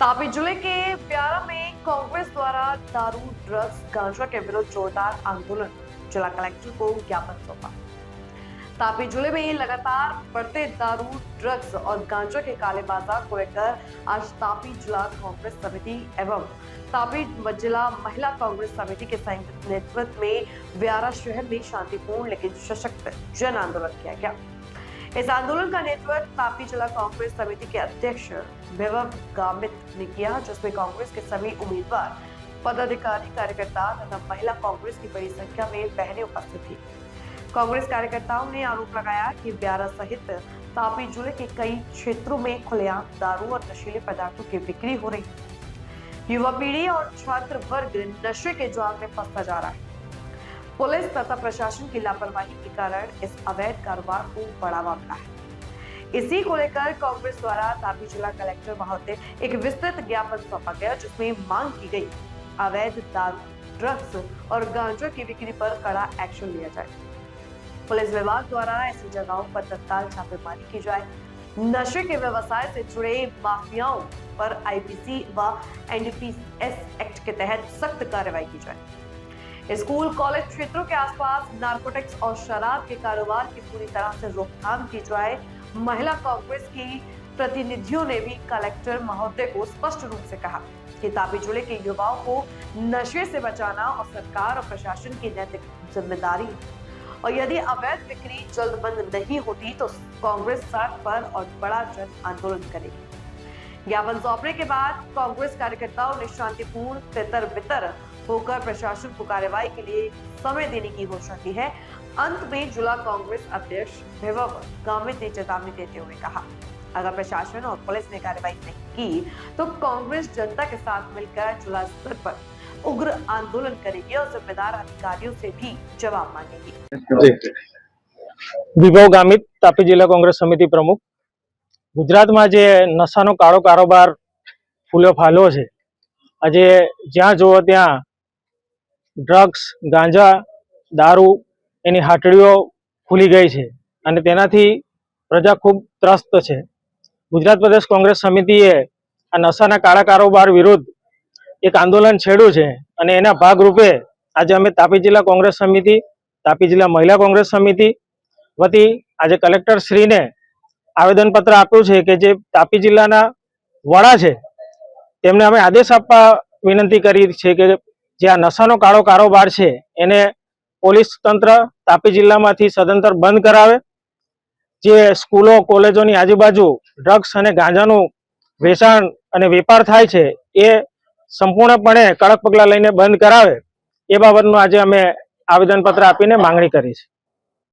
तापी जिले के प्यारा में कांग्रेस द्वारा दारू ड्रग्स गांजा के विरुद्ध जोरदार आंदोलन, जिला कलेक्टर को ज्ञापन सौंपा। तापी जिले में लगातार बढ़ते दारू ड्रग्स और गांजा के काले बाजार को लेकर आज तापी जिला कांग्रेस समिति एवं तापी जिला महिला कांग्रेस समिति के संयुक्त नेतृत्व में व्यारा शहर में शांतिपूर्ण लेकिन सशक्त जन आंदोलन किया गया। इस आंदोलन का नेतृत्व तापी जिला कांग्रेस समिति के अध्यक्ष विभव गामित ने किया, जिसमें कांग्रेस के सभी उम्मीदवार, पदाधिकारी, कार्यकर्ता तथा महिला कांग्रेस की बड़ी संख्या में बहनें उपस्थित थी। कांग्रेस कार्यकर्ताओं ने आरोप लगाया कि व्यारा सहित तापी जिले के कई क्षेत्रों में खुलेआम दारू और नशीले पदार्थों की बिक्री हो रही है। युवा पीढ़ी और छात्र वर्ग नशे के जाल में फंसता जा रहा है। पुलिस तथा प्रशासन की लापरवाही के कारण इस अवैध कारोबार को बढ़ावा मिला है। इसी को लेकर कांग्रेस द्वारा तापी जिला कलेक्टर महोदय एक विस्तृत ज्ञापन सौंपा गया, जिसमें मांग की गई अवैध दारू, ड्रग्स और गांजा की बिक्री पर कड़ा एक्शन लिया जाए। पुलिस विभाग द्वारा ऐसी जगहों पर तत्काल छापेमारी की जाए। नशे के व्यवसाय से जुड़े माफियाओं पर आईपीसी व एनडीपीएस एक्ट के तहत सख्त कार्रवाई की जाए। स्कूल कॉलेज क्षेत्रों के आसपास नारकोटिक्स और शराब के कारोबार की पूरी तरह से रोकथाम की जाए। महिला कांग्रेस की प्रतिनिधियों ने भी कलेक्टर महोदय को स्पष्ट रूप से कहा कि तापी जिले के युवाओं को नशे से बचाना और सरकार और प्रशासन की नैतिक जिम्मेदारी है, और यदि अवैध बिक्री जल्द बंद नहीं होती तो कांग्रेस सड़क पर और बड़ा जन आंदोलन करेगी। ज्ञापन सौंपने के बाद कांग्रेस कार्यकर्ताओं ने शांतिपूर्ण तितर बितर होकर प्रशासन को कार्रवाई के लिए समय देने की घोषणा की है। अंत में जिला कांग्रेस अध्यक्ष विभव गामित ने चेतावनी देते हुए कहा, अगर प्रशासन और पुलिस ने कार्रवाई नहीं की तो कांग्रेस जनता के साथ मिलकर जिला स्तर पर उग्र आंदोलन करेगी और जिम्मेदार अधिकारियों से भी जवाब मांगेगी। विभव गामित, तापी जिला कांग्रेस समिति प्रमुख। गुजरात में जे नशानो काळो कारोबार फूल्यो फाल्यो छे, આજે જ્યાં જોવો ત્યાં ડ્રગ્સ, ગાંજા, દારૂ એની હાટડીઓ ખુલી ગઈ છે અને તેનાથી પ્રજા ખૂબ ત્રસ્ત છે। ગુજરાત પ્રદેશ કોંગ્રેસ સમિતિએ આ નશાના કાળા કારોબાર વિરુદ્ધ એક આંદોલન છેડ્યું છે અને એના ભાગરૂપે આજે અમે તાપી જિલ્લા કોંગ્રેસ સમિતિ, તાપી જિલ્લા મહિલા કોંગ્રેસ સમિતિ વતી આજે કલેક્ટર શ્રીને આવેદનપત્ર આપ્યું છે કે જે તાપી જિલ્લાના વડા છે તેમને અમે આદેશ આપવા વિનંતી કરી છે કે જે આ નશાનો કાળો કારોબાર છે એને પોલીસ તંત્ર તાપી જિલ્લામાંથી સદંતર બંધ કરાવે। જે સ્કૂલો, કોલેજોની આજુબાજુ ડ્રગ્સ અને ગાંજાનું વેચાણ અને વેપાર થાય છે એ સંપૂર્ણપણે કડક પગલાં લઈને બંધ કરાવે, એ બાબતનું આજે અમે આવેદનપત્ર આપીને માંગણી કરી છે।